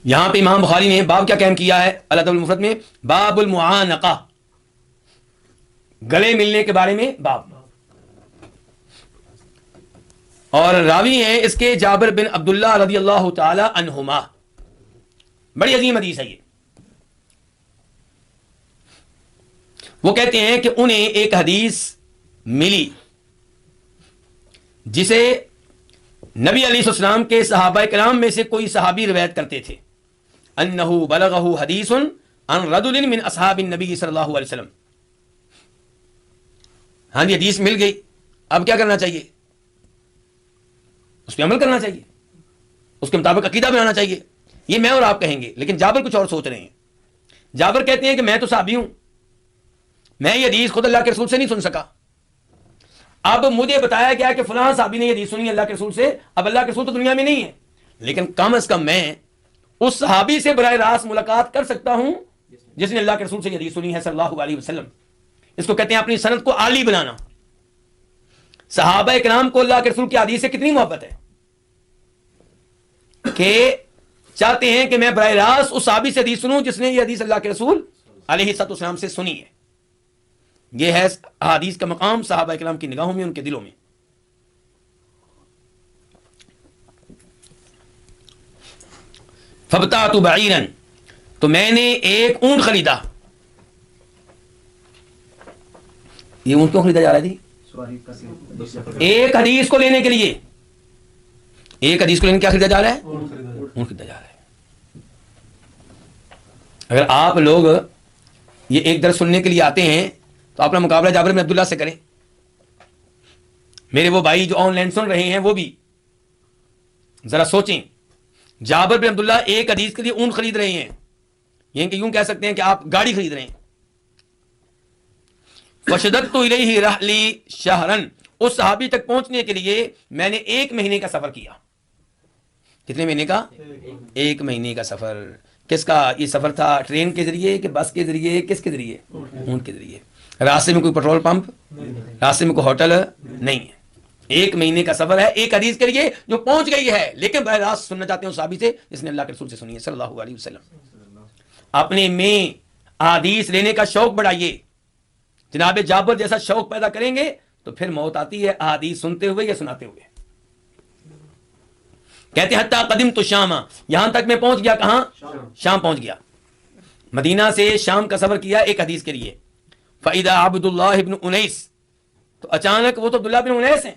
یہاں پہ امام بخاری نے باب کیا قائم کیا ہے الادب المفرد میں؟ باب المعانقہ، گلے ملنے کے بارے میں باب. اور راوی ہیں اس کے جابر بن عبداللہ رضی اللہ تعالی عنہما. بڑی عظیم حدیث ہے یہ. وہ کہتے ہیں کہ انہیں ایک حدیث ملی جسے نبی علیہ السلام کے صحابہ کرام میں سے کوئی صحابی روایت کرتے تھے، انہ بلغہ حدیث عن رجل من اصحاب النبی صلی اللہ علیہ وسلم. ہاں جی، حدیث مل گئی، اب کیا کرنا چاہیے؟ اس پہ عمل کرنا چاہیے، اس کے مطابق عقیدہ بنانا چاہیے. یہ میں اور آپ کہیں گے، لیکن جابر کچھ اور سوچ رہے ہیں. جابر کہتے ہیں کہ میں تو صحابی ہوں، میں یہ حدیث خود اللہ کے رسول سے نہیں سن سکا. اب مجھے بتایا گیا کہ فلاں صحابی نے یہ حدیث سنی اللہ کے رسول سے. اب اللہ کے رسول تو دنیا میں نہیں ہے، لیکن کم از کم میں اس صحابی سے براہ راست ملاقات کر سکتا ہوں جس نے اللہ کے رسول سے یہ حدیث سنی ہے صلی اللہ علیہ وسلم. اس کو کہتے ہیں اپنی سند کو عالی بنانا. صحابہ کرام کو اللہ کے رسول کی حدیث سے کتنی محبت ہے کہ چاہتے ہیں کہ میں براہ راست اس صحابی سے حدیث سنوں جس نے یہ حدیث اللہ کے رسول علیہ السلام سے سنی ہے. یہ ہے حدیث کا مقام صحابہ کرام کی نگاہوں میں، ان کے دلوں میں. فبتعت بعیرا، تو میں نے ایک اونٹ خریدا. یہ اونٹ کیوں خریدا جا رہا ہے جی؟ ایک حدیث کو لینے کے لیے. ایک حدیث کو لینے کیا خریدا جا رہا ہے؟ اونٹ خریدا جا رہا ہے. اگر آپ لوگ یہ ایک درس سننے کے لیے آتے ہیں تو اپنا مقابلہ جابر بن عبداللہ سے کریں. میرے وہ بھائی جو آن لائن سن رہے ہیں وہ بھی ذرا سوچیں. جابر بن عبداللہ ایک حدیث کے لیے اونٹ خرید رہے ہیں، یہ کہ یوں کہہ سکتے ہیں کہ آپ گاڑی خرید رہے ہیں. وشددت الیہ رحلی شہرن، اس صحابی تک پہنچنے کے لیے میں نے 1 مہینے کا سفر کیا. کتنے مہینے کا؟ 1 مہینے کا سفر. کس کا یہ سفر تھا؟ ٹرین کے ذریعے کہ بس کے ذریعے؟ کس کے ذریعے؟ اونٹ کے ذریعے. راستے میں کوئی پیٹرول پمپ، راستے میں کوئی ہوٹل نہیں ہے. 1 مہینے کا سفر ہے ایک حدیث کے لیے جو پہنچ گئی ہے، لیکن براہ راست سننا چاہتے ہیں اس صحابی سے جس نے اللہ کے رسول سے سنی ہے صلی اللہ علیہ وسلم. اپنے میں حدیث لینے کا شوق بڑھائیے. جناب جابر جیسا شوق پیدا کریں گے تو پھر موت آتی ہے حدیث سنتے ہوئے یا سناتے ہوئے. کہتے ہیں حتی قدمت شام، یہاں تک میں پہنچ گیا. کہاں؟ شام پہنچ گیا. مدینہ سے شام کا سفر کیا ایک حدیث کے لیے. فَإِذَا عَبْدُ اللَّهِ بْنُ أُنَيْسٍ، تو اچانک وہ تو عبداللہ بن انیس ہیں،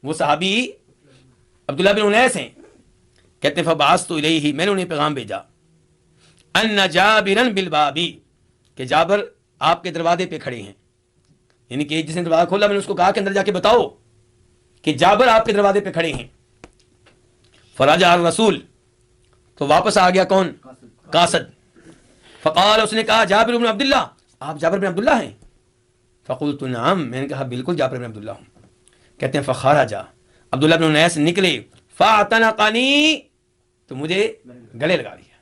وہ صحابی عبداللہ بن انیس ہیں. کہتے ہیں فَبَعَثْتُ إِلَيْهِ، میں نے انہیں پیغام بھیجا، أَنَّ جَابِرًا بِالْبَابِ، کہ جابر آپ کے دروازے پہ کھڑے ہیں. یعنی کہ جس نے دروازہ کھولا میں نے اس کو کہا کہ اندر جا کے بتاؤ کہ جابر آپ کے دروازے پہ کھڑے ہیں. فرجع الرسول، تو واپس آ گیا کون؟ قاصد. فقال، اس نے کہا جابر بن عبداللہ، آپ جابر بن عبداللہ ہیں؟ فقلت نعم، میں نے کہا بالکل جابر بن عبداللہ ہوں. کہتے ہیں فخرج، عبداللہ بن انیس نکلے. فاعتنقنی، تو مجھے گلے لگا لیا.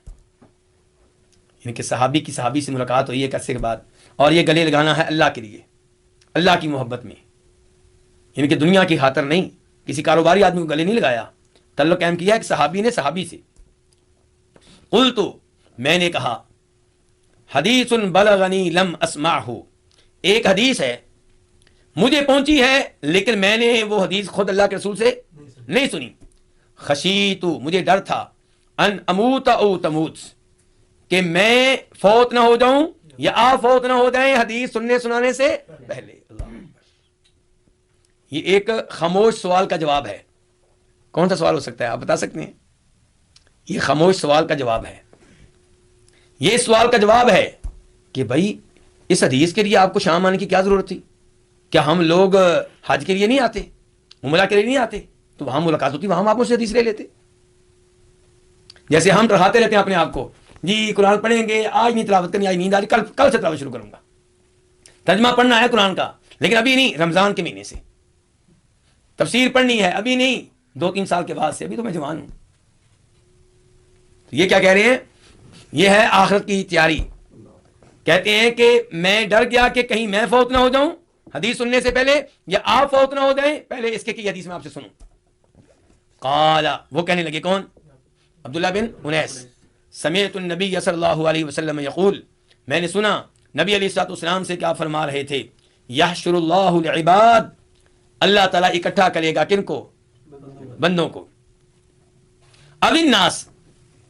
یعنی کہ صحابی کی صحابی سے ملاقات ہوئی ایک عرصے کے بعد، اور یہ گلے لگانا ہے اللہ کے لیے، اللہ کی محبت میں. یعنی کہ دنیا کی خاطر نہیں، کسی کاروباری آدمی کو گلے نہیں لگایا. تعلق قائم کیا کہ صحابی نے صحابی سے. قلت، میں نے کہا، حدیث بلغنی لم اسمعہ، ایک حدیث ہے مجھے پہنچی ہے لیکن میں نے وہ حدیث خود اللہ کے رسول سے نہیں سنی. خشیت، مجھے ڈر تھا، ان اموت او تموت، کہ میں فوت نہ ہو جاؤں یا آپ فوت نہ ہو جائیں حدیث سننے سنانے سے پہلے. یہ ایک خاموش سوال کا جواب ہے. کون سا سوال ہو سکتا ہے؟ آپ بتا سکتے ہیں؟ یہ خاموش سوال کا جواب ہے. یہ سوال کا جواب ہے کہ بھائی اس حدیث کے لیے آپ کو شام آنے کی کیا ضرورت تھی؟ کیا ہم لوگ حج کے لیے نہیں آتے، عمرہ کے لیے نہیں آتے؟ تو وہاں ملاقات ہوتی، وہاں آپ مجھ سے حدیث لے لیتے. جیسے ہم ٹرہاتے رہتے ہیں اپنے آپ کو، جی قرآن پڑھیں گے، آج نہیں تلاوت کرنی، آج نیند آ رہی، کل سے تلاوت شروع کروں گا. ترجمہ پڑھنا ہے قرآن کا لیکن ابھی نہیں، رمضان کے مہینے سے. تفسیر پڑھنی ہے ابھی نہیں، 2-3 سال کے بعد سے، ابھی تو میں جوان ہوں. یہ کیا کہہ رہے ہیں؟ یہ ہے آخرت کی تیاری. کہتے ہیں کہ میں ڈر گیا کہ کہیں میں فوت نہ ہو جاؤں حدیث سننے سے پہلے، یا آپ فوت نہ ہو جائیں پہلے اس کے کہ حدیث میں آپ سے سنوں. قال، وہ کہنے لگے، کون؟ عبداللہ بن انیس. سمعت النبی صلی اللہ علیہ وسلم یقول، میں نے سنا نبی علیہ الصلوۃ والسلام سے کیا فرما رہے تھے، یحشر اللہ العباد، اللہ تعالیٰ اکٹھا کرے گا کن کو؟ بندوں کو. اب الناس،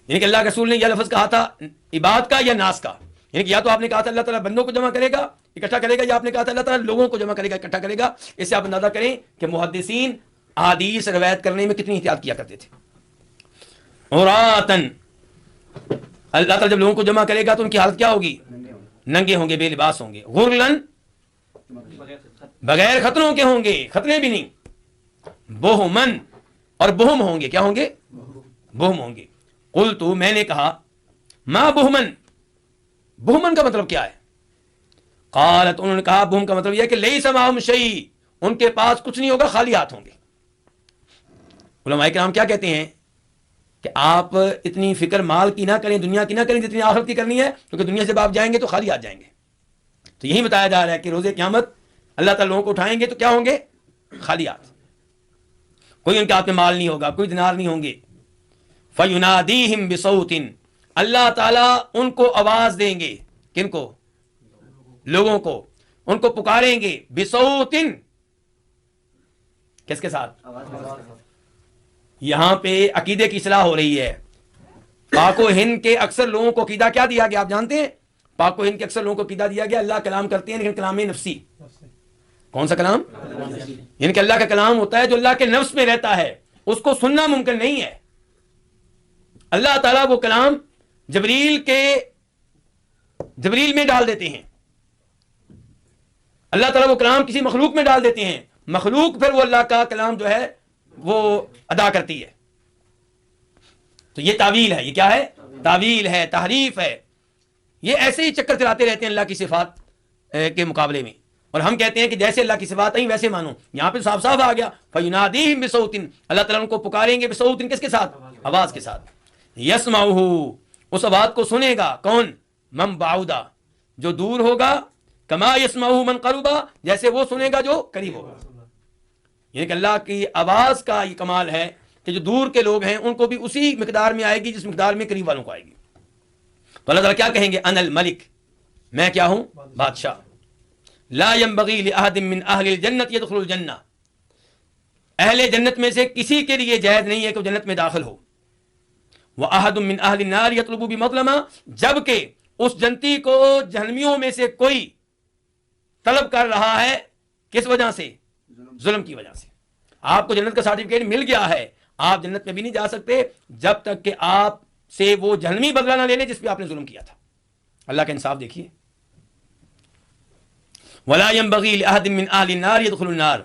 یعنی کہ اللہ کے رسول نے یہ لفظ کہا تھا عباد کا یا ناس کا، یعنی کہ یا تو آپ نے کہا تھا اللہ تعالیٰ بندوں کو جمع کرے گا اکٹھا کرے گا، یا آپ نے کہا تھا اللہ تعالیٰ لوگوں کو جمع کرے گا اکٹھا کرے گا. اس سے آپ اندازہ کریں کہ محدثین احادیث روایت کرنے میں کتنی احتیاط کیا کرتے تھے. عراتن، اللہ تعالیٰ جب لوگوں کو جمع کرے گا تو ان کی حالت کیا ہوگی؟ ننگے ہوں گے، بے لباس ہوں گے. غرلن، بغیر خطروں کے ہوں گے، خطرے بھی نہیں. بہمن، اور بہم ہوں گے. کیا ہوں گے؟ بہم ہوں گے. قلت، میں نے کہا ما بہمن، بہمن کا مطلب کیا ہے؟ قالت، انہوں نے کہا بہم کا مطلب یہ ہے کہ لیس معہم شیء، ان کے پاس کچھ نہیں ہوگا، خالی ہاتھ ہوں گے. علماء کرام کیا کہتے ہیں کہ آپ اتنی فکر مال کی نہ کریں، دنیا کی نہ کریں جتنی آخرت کی کرنی ہے، کیونکہ دنیا سے جب آپ جائیں گے تو خالی ہاتھ جائیں گے. تو یہی بتایا جا رہا ہے کہ روز قیامت اللہ تعالیٰ لوگوں کو اٹھائیں گے تو کیا ہوں گے؟ خالی ہاتھ. کوئی ان کے ہاتھ میں مال نہیں ہوگا، کوئی دینار نہیں ہوں گے. فَيُنَادِيهِمْ بِصَوْتٍ، اللہ تعالیٰ ان کو آواز دیں گے. کن کو؟ لوگوں کو. ان کو پکاریں گے. بِصَوْتٍ، کس کے ساتھ؟ یہاں پہ عقیدے کی اصلاح ہو رہی ہے. پاک و ہند کے اکثر لوگوں کو عقیدہ کیا دیا گیا آپ جانتے ہیں؟ پاک و ہند کے اکثر لوگوں کو عقیدہ دیا گیا اللہ کلام کرتے ہیں لیکن کلام نفسی. کون سا کلام؟ یعنی کہ اللہ کا کلام ہوتا ہے جو اللہ کے نفس میں رہتا ہے، اس کو سننا ممکن نہیں ہے. اللہ تعالیٰ وہ کلام جبریل میں ڈال دیتے ہیں. اللہ تعالیٰ وہ کلام کسی مخلوق میں ڈال دیتے ہیں، مخلوق پھر وہ اللہ کا کلام جو ہے وہ ادا کرتی ہے. تو یہ تعویل ہے. یہ کیا ہے؟ تعویل ہے، تحریف ہے. یہ ایسے ہی چکر چلاتے رہتے ہیں اللہ کی صفات کے مقابلے میں، اور ہم کہتے ہیں کہ جیسے اللہ کی صفات ہیں ویسے مانو. یہاں پہ صاف صاف آ گیا فَيُنَادِيهِمْ بِصَوْتٍ، اللہ تعالیٰ ان کو پکاریں گے بصوت، کس کے ساتھ؟ آواز کے ساتھ. یسمعہ، اس آواز کو سنے گا کون؟ من بعودا، جو دور ہوگا. کما یسمعہ من قربا، جیسے وہ سنے گا جو قریب ہوگا. یعنی کہ اللہ کی آواز کا یہ کمال ہے کہ جو دور کے لوگ ہیں ان کو بھی اسی مقدار میں آئے گی جس مقدار میں قریب والوں کو آئے گی. تو اللہ تعالیٰ کیا کہیں گے؟ انا الملک، میں کیا ہوں؟ بادشاہ. لا ينبغي لأحد من اہل الجنت يدخل الجنہ، اہل جنت میں سے کسی کے لیے جائز نہیں ہے کہ وہ جنت میں داخل ہو. وَأَحَدٌ مِّنْ أَهْلِ النَّارِ يَطْلُبُ بِمَظْلَمَةٍ، جبکہ اس جنتی کو جہنمیوں میں سے کوئی طلب کر رہا ہے کس وجہ سے؟ ظلم کی وجہ سے. آپ کو جنت کا سرٹیفکیٹ مل گیا ہے، آپ جنت میں بھی نہیں جا سکتے جب تک کہ آپ سے وہ جہنمی بدلہ نہ لے لے جس پہ آپ نے ظلم کیا تھا. اللہ کا انصاف دیکھیے. وَلَا يَنبَغِي لِأَحَدٍ مِّنْ أَهْلِ النَّارِ يَدْخُلُ النَّارِ،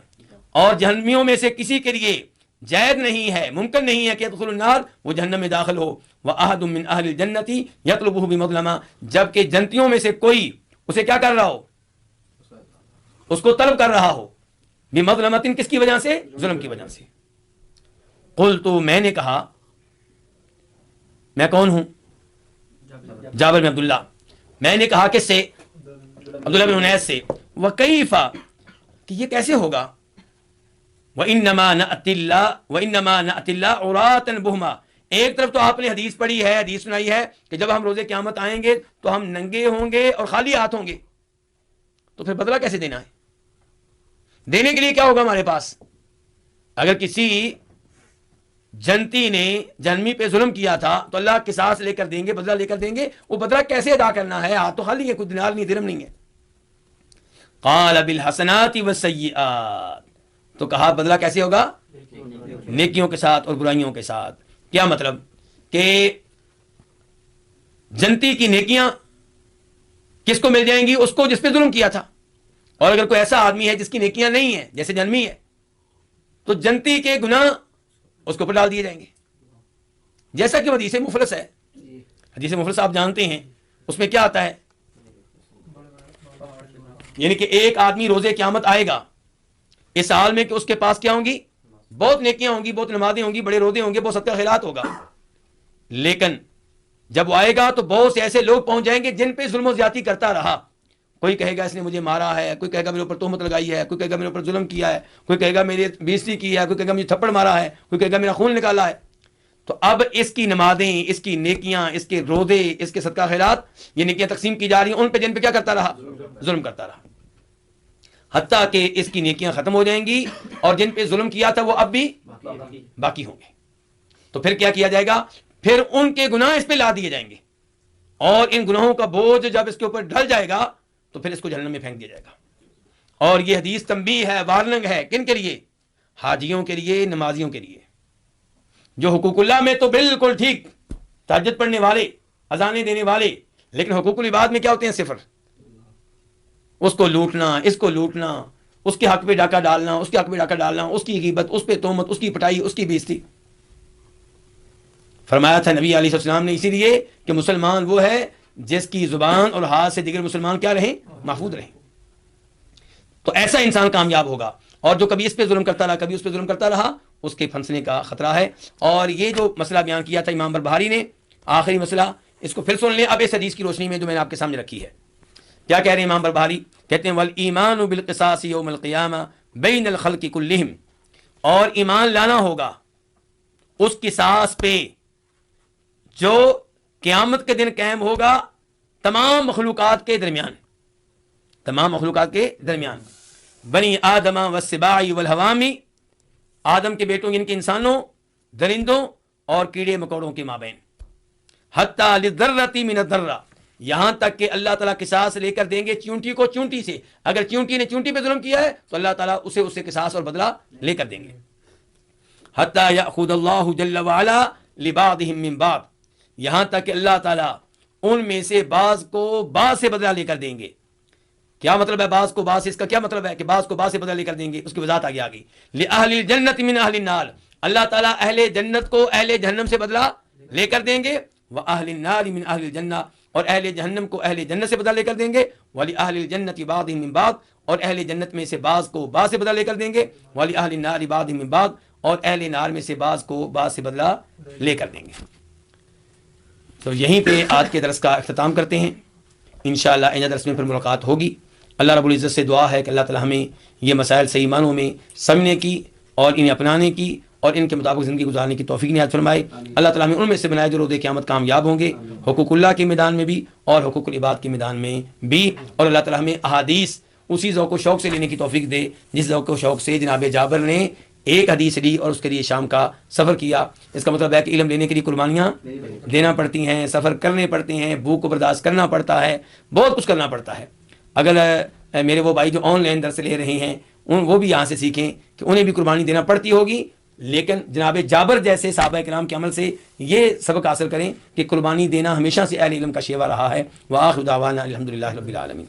اور جہنمیوں میں سے کسی کے لیے جائز نہیں ہے، ممکن نہیں ہے کہ يدخل النار، وہ جہنم میں داخل ہو. وَأَحَدٌ مِّنْ أَهْلِ الْجَنَّةِ يَطْلُبُهُ بِمَظْلَمَةٍ، جبکہ جنتیوں میں سے کوئی اسے کیا کر رہا ہو؟ اس کو طلب کر رہا ہو. بِمَظْلَمَةٍ، کس کی وجہ سے؟ ظلم کی وجہ سے. قلت، میں نے کہا، میں کون ہوں؟ جابر بن عبداللہ. میں نے کہا کس سے؟ عبداللہ بن انیس سے. وَكَيْفَ، کہ یہ کیسے ہوگا؟ وَإِنَّمَا نَأْتِ اللَّهَ عُرَاةً بُهْمًا، ایک طرف تو آپ نے حدیث پڑھی ہے، حدیث سنائی ہے کہ جب ہم روز قیامت آئیں گے تو ہم ننگے ہوں گے اور خالی ہاتھ ہوں گے. تو پھر بدلہ کیسے دینا ہے؟ دینے کے لیے کیا ہوگا ہمارے پاس؟ اگر کسی جنتی نے جہنمی پہ ظلم کیا تھا تو اللہ قصاص لے کر دیں گے، بدلہ لے کر دیں گے. وہ بدلہ کیسے ادا کرنا ہے؟ ہاتھ تو خالی ہے، کوئی دینار نہیں، درہم نہیں ہے. قال بالحسنات والسیئات، تو کہا بدلہ کیسے ہوگا؟ نیکیوں کے ساتھ اور برائیوں کے ساتھ. کیا مطلب؟ کہ جنتی کی نیکیاں کس کو مل جائیں گی؟ اس کو جس پہ ظلم کیا تھا. اور اگر کوئی ایسا آدمی ہے جس کی نیکیاں نہیں ہیں جیسے جہنمی ہے تو جنتی کے گناہ اس کے اوپر ڈال دیے جائیں گے. جیسا کہ حدیث مفلس ہے. حدیث مفلس آپ جانتے ہیں، اس میں کیا آتا ہے؟ یعنی کہ ایک آدمی روز قیامت آئے گا اس حال میں کہ اس کے پاس کیا ہوں گی؟ بہت نیکیاں ہوں گی، بہت نمازیں ہوں گی، بڑے روزے ہوں گے، بہت صدقہ خیرات ہوگا. لیکن جب وہ آئے گا تو بہت سے ایسے لوگ پہنچ جائیں گے جن پہ ظلم و زیادتی کرتا رہا. کوئی کہے گا اس نے مجھے مارا ہے، کوئی کہے گا میرے اوپر تہمت لگائی ہے، کوئی کہے گا میرے اوپر ظلم کیا ہے، کوئی کہے گا میری بےزتی کی ہے، کوئی کہے گا مجھے تھپڑ مارا ہے، کوئی کہے گا میرا خون نکالا ہے. تو اب اس کی نمازیں، اس کی نیکیاں، اس کے روزے، اس کے صدقہ خیرات، یہ نیکیاں تقسیم کی جا رہی ہیں ان پہ جن پہ کیا کرتا رہا؟ ظلم کرتا رہا، حتیٰ کہ اس کی نیکیاں ختم ہو جائیں گی اور جن پہ ظلم کیا تھا وہ اب بھی باقی ہوں گے. تو پھر کیا کیا جائے گا؟ پھر ان کے گناہ اس پہ لا دیے جائیں گے، اور ان گناہوں کا بوجھ جب اس کے اوپر ڈھل جائے گا تو پھر اس کو جہنم میں پھینک دیا جائے گا. اور یہ حدیث تنبیہ ہے، وارننگ ہے، کن کے لیے؟ حاجیوں کے لیے، نمازیوں کے لیے، جو حقوق اللہ میں تو بالکل ٹھیک، تہجد پڑھنے والے، اذانیں دینے والے، لیکن حقوق العباد میں کیا ہوتے ہیں؟ صفر. اس کو لوٹنا، اس کو لوٹنا، اس کے حق پہ ڈاکہ ڈالنا، اس کے حق پہ ڈاکہ ڈالنا، اس کی غیبت، اس پہ تہمت، اس کی پٹائی، اس کی بےزتی. فرمایا تھا نبی علیہ السلام نے اسی لیے کہ مسلمان وہ ہے جس کی زبان اور ہاتھ سے دیگر مسلمان کیا رہیں؟ محفوظ رہیں. تو ایسا انسان کامیاب ہوگا. اور جو کبھی اس پہ ظلم کرتا رہا، کبھی اس پہ ظلم کرتا رہا، اس کے پھنسنے کا خطرہ ہے. اور یہ جو مسئلہ بیان کیا تھا امام بربہاری نے، آخری مسئلہ، اس کو پھر سن لیں اب اس حدیث کی روشنی میں جو میں نے آپ کے سامنے رکھی ہے. کیا کہہ رہے ہیں امام بربہاری؟ کہتے ہیں والایمان بالقصاص یوم القیامہ بین الخلق کلہم، اور ایمان لانا ہوگا اس قصاص پہ جو قیامت کے دن قائم ہوگا تمام مخلوقات کے درمیان، تمام مخلوقات کے درمیان. بنی آدم والسباع والحوامی، آدم کے بیٹوں یعنی کہ انسانوں، درندوں اور کیڑے مکوڑوں کے مابین. حتی للذرۃ من الذرہ، یہاں تک کہ اللہ تعالیٰ قصاص لے کر دیں گے چونٹی کو چونٹی سے. اگر چونٹی نے چونٹی پہ ظلم کیا ہے تو اللہ تعالیٰ اسے قصاص اور بدلہ لے کر دیں گے. حتی یأخذ اللہ جل وعلا لبعضهم من بعض، یہاں تک کہ اللہ تعالیٰ ان میں سے بعض کو بعض سے بدلہ لے کر دیں گے. کیا مطلب ہے بعض کو بعض سے؟ اس کا کیا مطلب ہے کہ بعض کو بعض سے بدلہ لے کر دیں گے؟ اس کی وضاحت آگے آگئی. لأہل الجنت من اہل النار، اللہ تعالیٰ اہل جنت کو اہل جہنم سے بدلہ لے کر دیں گے. وأہل النار من اہل الجنہ، اور اہل جہنم کو اہل جنت سے بدلہ لے کر دیں گے. ولأہل الجنت بعضهم من بعض، اور اہل جنت میں سے بعض کو بعض سے بدلہ لے کر دیں گے. ولأہل النار بعضهم من بعض، اور اہل نار میں سے بعض کو بعض سے بدلہ لے کر دیں گے. تو یہیں پہ آج کے درس کا اختتام کرتے ہیں. انشاءاللہ آئندہ درس میں پھر ملاقات ہوگی. اللہ رب العزت سے دعا ہے کہ اللہ تعالی ہمیں یہ مسائل صحیح معنوں میں سمجھنے کی اور انہیں اپنانے کی اور ان کے مطابق زندگی گزارنے کی توفیق عنایت فرمائے. اللہ تعالیٰ ہمیں ان میں سے بنائے جو روز قیامت کامیاب ہوں گے، حقوق اللہ کے میدان میں بھی اور حقوق العباد کے میدان میں بھی. اور اللہ تعالیٰ ہمیں احادیث اسی ذوق و شوق سے لینے کی توفیق دے جس ذوق و شوق سے جناب جابر نے ایک حدیث لی اور اس کے لیے شام کا سفر کیا. اس کا مطلب ہے کہ علم لینے کے لیے قربانیاں دینا پڑتی ہیں، سفر کرنے پڑتے ہیں، بھوک کو برداشت کرنا پڑتا ہے، بہت کچھ کرنا پڑتا ہے. اگر میرے وہ بھائی جو آن لائن درس لے رہے ہیں وہ بھی یہاں سے سیکھیں کہ انہیں بھی قربانی دینا پڑتی ہوگی، لیکن جناب جابر جیسے صحابہ کرام کے عمل سے یہ سبق حاصل کریں کہ قربانی دینا ہمیشہ سے اہل علم کا شیوا رہا ہے. وآخر دعوانا الحمدللہ رب العالمین.